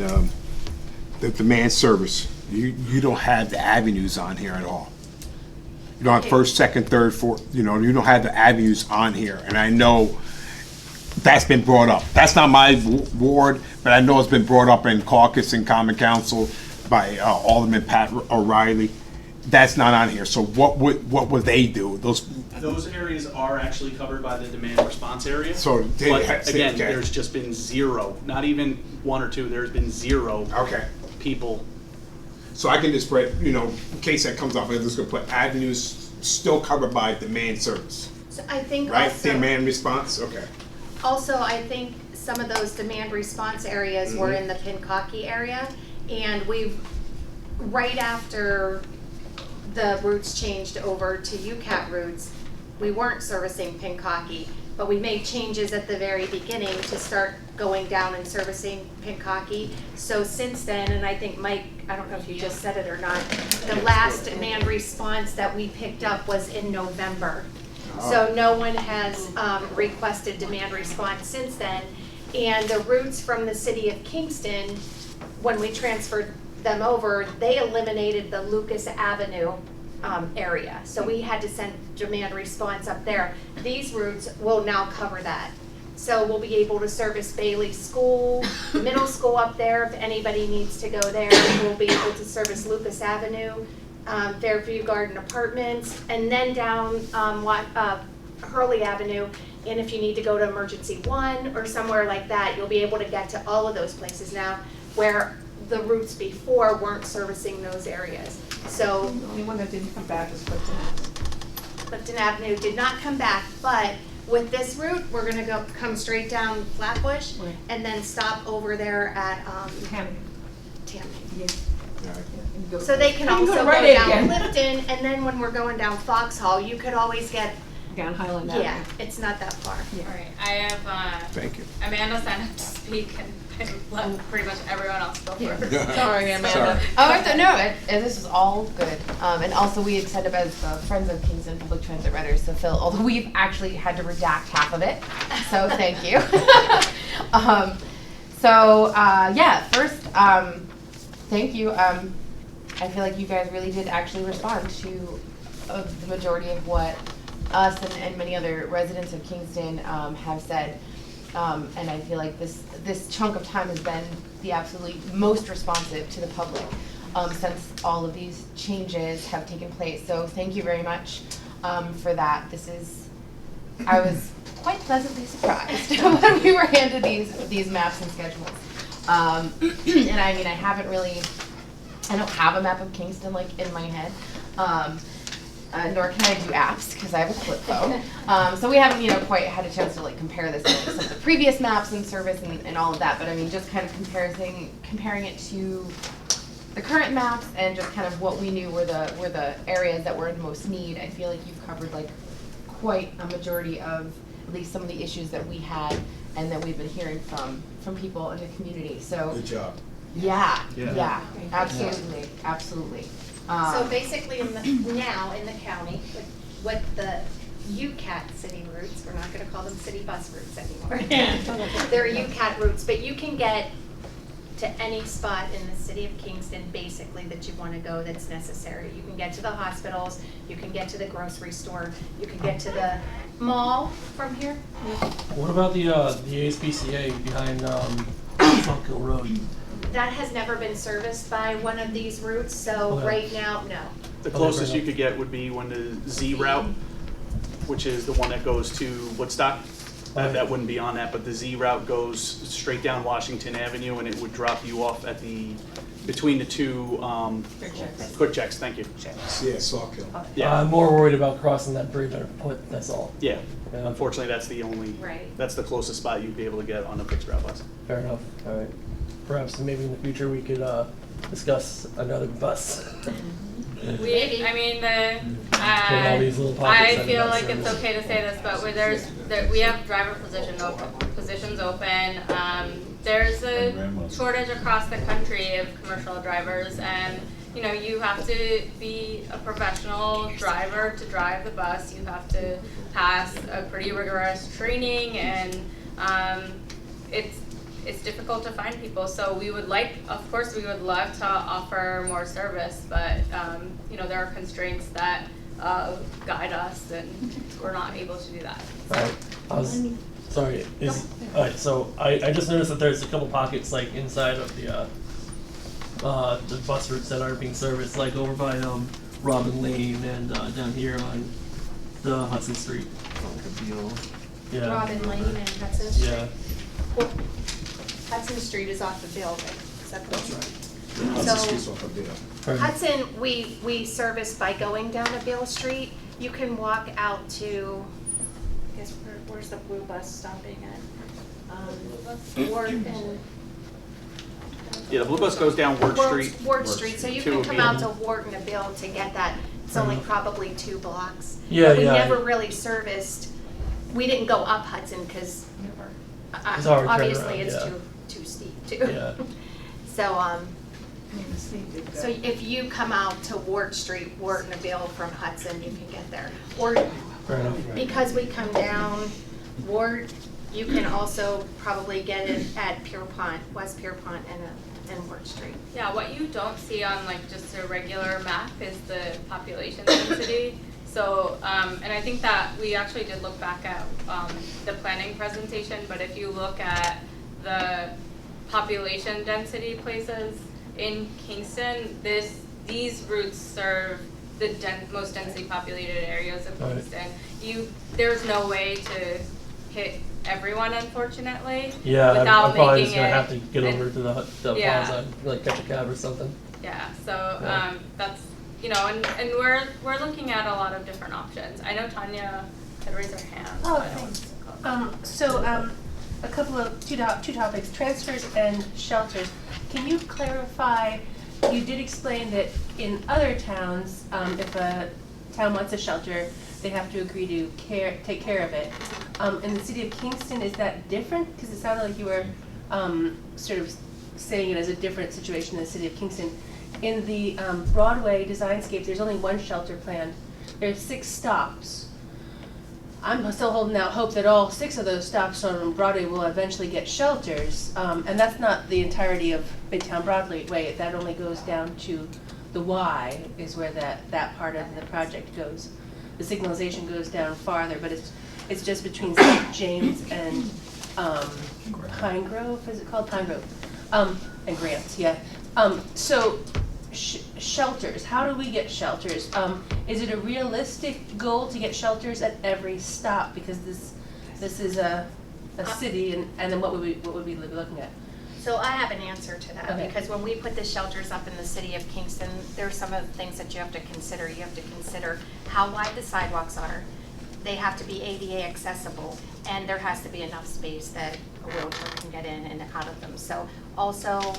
the demand service, you don't have the avenues on here at all. You don't have first, second, third, fourth, you don't have the avenues on here. And I know that's been brought up. That's not my ward, but I know it's been brought up in caucus and common council by Alderman Pat O'Reilly. That's not on here. So what would they do? Those areas are actually covered by the demand response area. So but again, there's just been zero, not even 1 or 2. There's been zero people. So I can just put, in case that comes up, I'm just gonna put avenues still covered by demand service, So I think right? also, Demand response. Okay. also I think some of those demand response areas were in the Pincocky area, and right after the routes changed over to UCAT routes, we weren't servicing Pincocky, but we made changes at the very beginning to start going down and servicing Pincocky. So since then, and I think Mike, I don't know if you just said it or not, the last demand response that we picked up was in November. So no one has requested demand response since then. And the routes from the city of Kingston, when we transferred them over, they eliminated the Lucas Avenue area. So we had to send demand response up there. These routes will now cover that. So we'll be able to service Bailey School, middle school up there, if anybody needs to go there. We'll be able to service Lucas Avenue, Fairview Garden Apartments, and then down Hurley Avenue. And if you need to go to Emergency 1 or somewhere like that, you'll be able to get to all of those places now, where the routes before weren't servicing those areas. So The only one that didn't come back is Clifton Avenue. Clifton Avenue did not come back, but with this route, we're gonna come straight down Flatbush Right. and then stop over there at, Hammond. Tammany. Yeah. All right. And go- So they can You also to go Rite Aid down again. Clifton, and then when we're going down Foxhall, you could always get, Down Highland Avenue. yeah, it's not that far. Yeah. All right, I have, Thank you. Amanda signed up to speak and let pretty much everyone else go Yeah. first. Sorry, Amanda. Sorry. This is all good. And also we had signed up as Friends of Kingston Public Transit Riders to fill, although we've actually had to redact half of it. So thank you. First, thank you. I feel like you guys really did actually respond to the majority of what us and many other residents of Kingston have said. And I feel like this chunk of time has been the absolutely most responsive to the public since all of these changes have taken place. So thank you very much for that. I was quite pleasantly surprised when we were handed these maps and schedules. And I mean, I don't have a map of Kingston like in my head. Nor can I do apps because I have a flip phone. So we haven't, quite had a chance to like compare this to some of the previous maps in service and all of that. But I mean, just kind of comparing it to the current maps and just kind of what we knew were the areas that were in most need. I feel like you've covered like quite a majority of at least some of the issues that we had and that we've been hearing from people in the community. So Good job. yeah, Yeah. absolutely. So basically, now in the county, with the UCAT city routes, we're not gonna call them city bus routes anymore. They're UCAT routes, but you can get to any spot in the city of Kingston, basically, that you wanna go that's necessary. You can get to the hospitals, you can get to the grocery store, you can get to the mall from here. What about the ASPCA behind Trunk Hill Road? That has never been serviced by one of these routes, so Okay. right now, no. The closest you could get would be when the Z route, which is the one that goes to Woodstock. That wouldn't be on that, but the Z route goes straight down Washington Avenue, and it would drop you off at between the two, quick checks, thank you. Yeah, Sawkill. Yeah, I'm more worried about crossing that bridge on foot, that's all. yeah, Yeah. unfortunately, that's the closest spot you'd be able to get on a fixed route bus. Fair enough, all right. Perhaps maybe in the future we could discuss another bus. I mean, Put all these little pockets I under feel that like it's service. okay to say this, but we have driver positions open. There's a shortage across the country of commercial drivers, and you have to be a professional driver to drive the bus. You have to pass a pretty rigorous training, and it's difficult to find people. So of course we would love to offer more service, but there are constraints that guide us, and we're not able to do that. Alright, alright, so I just noticed that there's a couple pockets like inside of the bus routes that aren't being serviced, like over by Robin Lane and down here on the Hudson Street. Yeah. Robin Lane and Hudson Street. Yeah. Well, Hudson Street is off the Bill, right? Is that the That's one? right. So- Hudson Street's off of there. Pardon? Hudson, we service by going down a Bill Street. You can walk out to, I guess, where's the blue bus stopping at? Ward and. Yeah, the blue bus goes down Ward Street. Ward Street, so you Two can would come be- out to Wharton and Bill to get that. It's only probably 2 blocks. Yeah, But we yeah. never really serviced, we didn't go up Hudson because It's hard to turn obviously around, it's yeah. too steep too. Yeah. So if you come out to Ward Street, Wharton and Bill from Hudson, you can get there. Or Fair enough. because we come down Ward, you can also probably get it at Pierpont, West Pierpont and Ward Street. Yeah, what you don't see on just a regular map is the population density. So, and I think that we actually did look back at the planning presentation, but if you look at the population density places in Kingston, these routes serve the most densely populated areas of Right. Kingston. There's no way to hit everyone, unfortunately. Yeah, without I'm probably making just gonna it- have to get and- over to the Yeah. plaza, like catch a cab or something. Yeah, so Yeah. that's, you know, and we're looking at a lot of different options. I know Tanya had raised her hand. Oh, but I don't thanks. A couple of, two topics, transfers and shelters. Can you clarify, you did explain that in other towns, if a town wants a shelter, they have to agree to take care of it. In the city of Kingston, is that different? Because it sounded like you were sort of saying it as a different situation in the city of Kingston. In the Broadway Designscape, there's only one shelter planned. There's 6 stops. I'm still holding out hope that all 6 of those stops on Broadway will eventually get shelters. And that's not the entirety of Midtown Broadway. That only goes down to the Y is where that part of the project goes. The signalization goes down farther, but it's just between St. James and Pine Grove, is it called? Pine Grove. And Grants, yeah. So shelters, how do we get shelters? Is it a realistic goal to get shelters at every stop? Because this is a city, and then what would we be looking at? So I have an answer to that, Okay. because when we put the shelters up in the city of Kingston, there's some of the things that you have to consider. You have to consider how wide the sidewalks are. They have to be ADA accessible, and there has to be enough space that a wheelchair can get in and out of them. So also,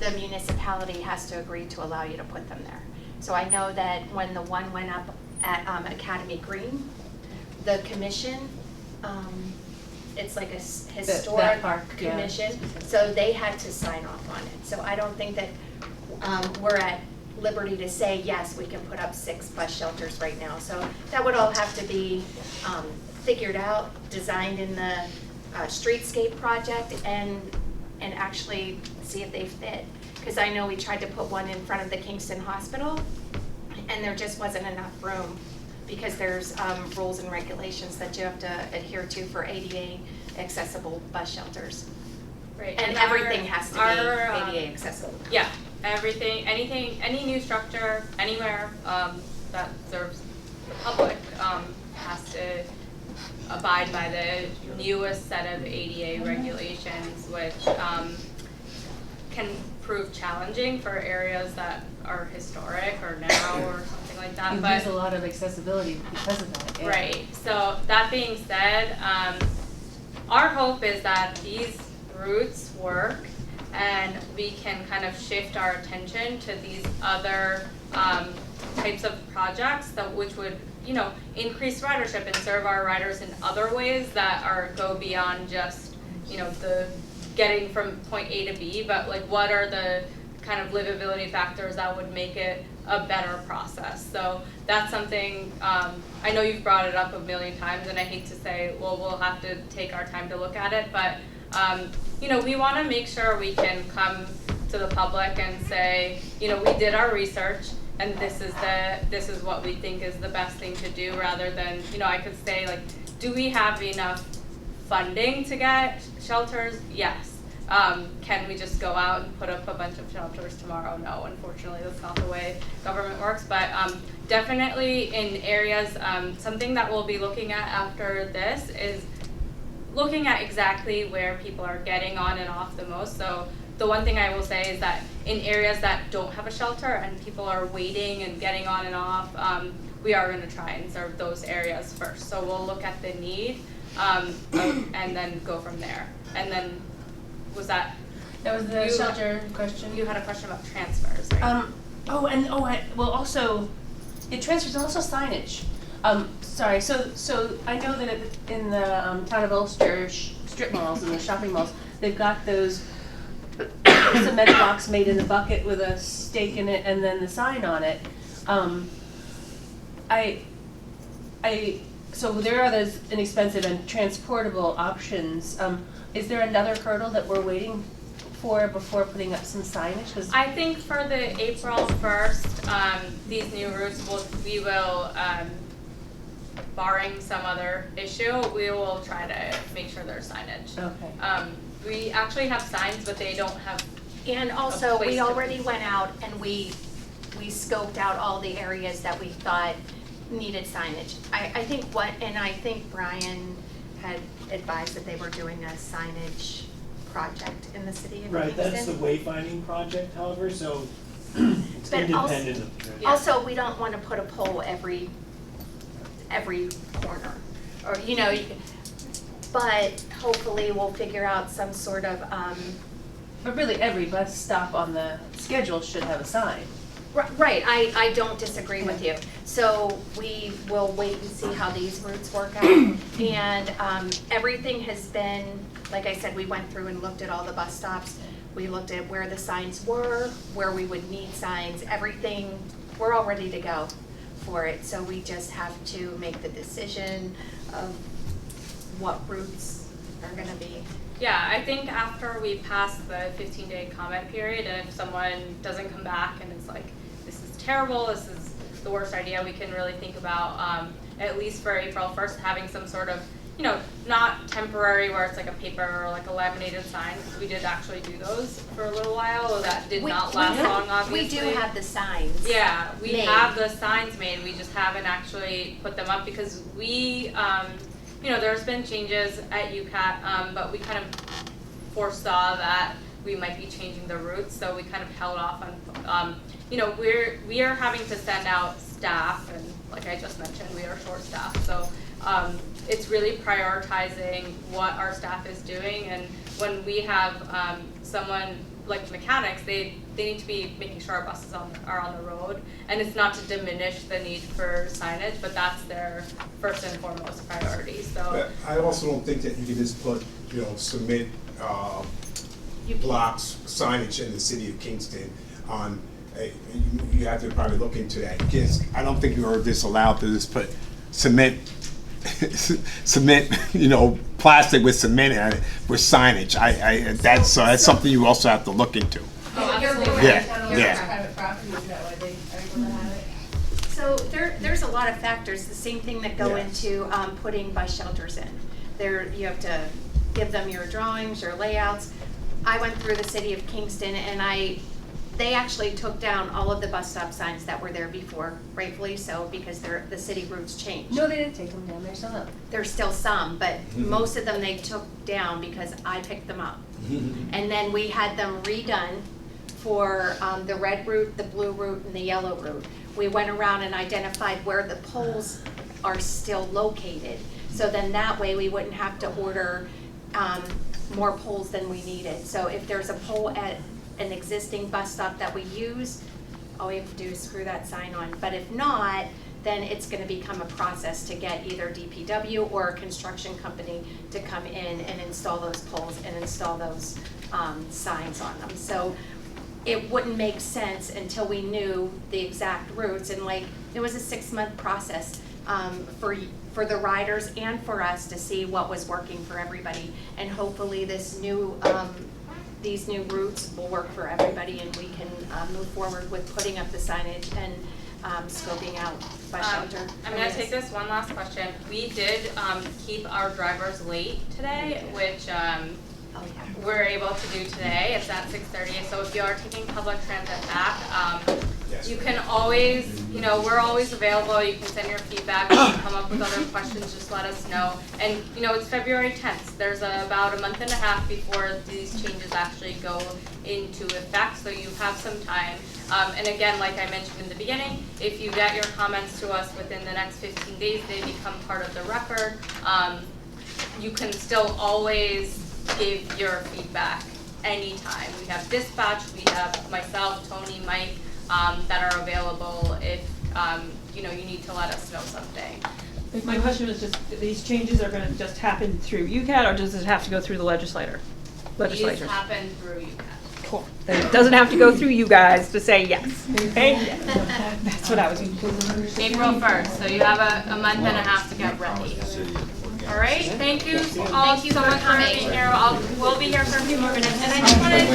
the municipality has to agree to allow you to put them there. So I know that when the one went up at Academy Green, the commission, it's like a historic park, yeah. commission, so they had to sign off on it. So I don't think that we're at liberty to say, yes, we can put up 6 bus shelters right now. So that would all have to be figured out, designed in the streetscape project, and actually see if they fit. Because I know we tried to put one in front of the Kingston Hospital, and there just wasn't enough room, because there's rules and regulations that you have to adhere to for ADA accessible bus shelters. Right. And our- everything has to be our, ADA accessible. Yeah, everything, anything, any new structure, anywhere that serves the public has to abide by the newest set of ADA regulations, which can prove challenging for areas that are historic or narrow or something like that. You But lose a lot of accessibility because of that. Yeah. right. So that being said, our hope is that these routes work, and we can kind of shift our attention to these other types of projects which would, you know, increase ridership and serve our riders in other ways that go beyond just, you know, the getting from point A to B, but like what are the kind of livability factors that would make it a better process. So that's something, I know you've brought it up a million times, and I hate to say, well, we'll have to take our time to look at it, but you know, we want to make sure we can come to the public and say, you know, we did our research, and this is what we think is the best thing to do, rather than, you know, I could say, like, do we have enough funding to get shelters? Yes. Can we just go out and put up a bunch of shelters tomorrow? No, unfortunately, that's not the way government works. But definitely in areas, something that we'll be looking at after this is looking at exactly where people are getting on and off the most. So the one thing I will say is that in areas that don't have a shelter and people are waiting and getting on and off, we are going to try and serve those areas first. So we'll look at the need and then go from there. And then was that was the shelter question. You had a question about transfers, right? Also, it transfers and also signage. Sorry, so I know that in the town of Ulster strip malls and the shopping malls, they've got those cement blocks made in the bucket with a stake in it and then the sign on it. So there are those inexpensive and transportable options. Is there another hurdle that we're waiting for before putting up some signage? 'Cause I think for the April 1st, these new routes we will barring some other issue, we will try to make sure there's signage. Okay. We actually have signs, but they don't have. And also, place we to already be. went out and we scoped out all the areas that we thought needed signage. I think Brian had advised that they were doing a signage project in the city of Kingston. Right, that's the wayfinding project, however, so it's But also- independent of. Yeah. Also, we don't want to put a pole every corner, or, you know, but hopefully we'll figure out some sort of, But really, every bus stop on the schedule should have a sign. right, I don't disagree with you. So we will wait and see how these routes work out. And everything has been, like I said, we went through and looked at all the bus stops. We looked at where the signs were, where we would need signs, everything, we're all ready to go for it. So we just have to make the decision of what routes are gonna be. Yeah, I think after we pass the 15-day comment period, and if someone doesn't come back and it's like, this is terrible, this is the worst idea, we can really think about, at least for April 1st, having some sort of, you know, not temporary where it's like a paper or like a laminated sign, because we did actually do those for a little while, though that did not last long, obviously. We do have the signs. Yeah, we made. have the signs made, we just haven't actually put them up because we, you know, there's been changes at UCAT, but we kind of foresaw that we might be changing the routes, so we kind of held off on, you know, we are having to send out staff, and like I just mentioned, we are short-staffed, so it's really prioritizing what our staff is doing, and when we have someone like mechanics, they need to be making sure our buses are on the road, and it's not to diminish the need for signage, but that's their first and foremost priority. So But I also don't think that you can just put, you know, submit blocks, signage in the city of Kingston on, you have to probably look into that, because I don't think you are just allowed to just put cement, you know, plastic with cement in it with signage. That's something you also have to look into. oh, absolutely. Yeah. Private property, is that why they are able to have it? So there's a lot of factors, the same thing that go Yes. into putting bus shelters in. You have to give them your drawings, your layouts. I went through the city of Kingston and they actually took down all of the bus stop signs that were there before, rightfully so, because the city routes changed. No, they didn't take them down, they're still up. There's still some, but most of them they took down because I picked them up. And then we had them redone for the red route, the blue route, and the yellow route. We went around and identified where the poles are still located. So then that way we wouldn't have to order more poles than we needed. So if there's a pole at an existing bus stop that we use, all we have to do is screw that sign on. But if not, then it's gonna become a process to get either DPW or a construction company to come in and install those poles and install those signs on them. So it wouldn't make sense until we knew the exact routes, and like, it was a 6-month process for the riders and for us to see what was working for everybody. And hopefully this new, these new routes will work for everybody, and we can move forward with putting up the signage and scoping out bus shelter. I'm gonna take this one last question. We did keep our drivers late today, which we're able to do today. It's at 6:30. So if you are taking public transit back, you can always, you know, we're always available. You can send your feedback. If you come up with other questions, just let us know. And you know, it's February 10th. There's about a month and a half before these changes actually go into effect, so you have some time. And again, like I mentioned in the beginning, if you get your comments to us within the next 15 days, they become part of the record. You can still always give your feedback anytime. We have dispatch, we have myself, Tony, Mike, that are available if you know, you need to let us know something. My question was just, these changes are gonna just happen through UCAT, or does it have to go through the legislature? These happen through UCAT. Cool. Then it doesn't have to go through you guys to say yes, okay? That's what I was. April 1st, so you have a month and a half to get ready. All right, thank you all so much for being here. We'll be here for a few more minutes, and I just wanted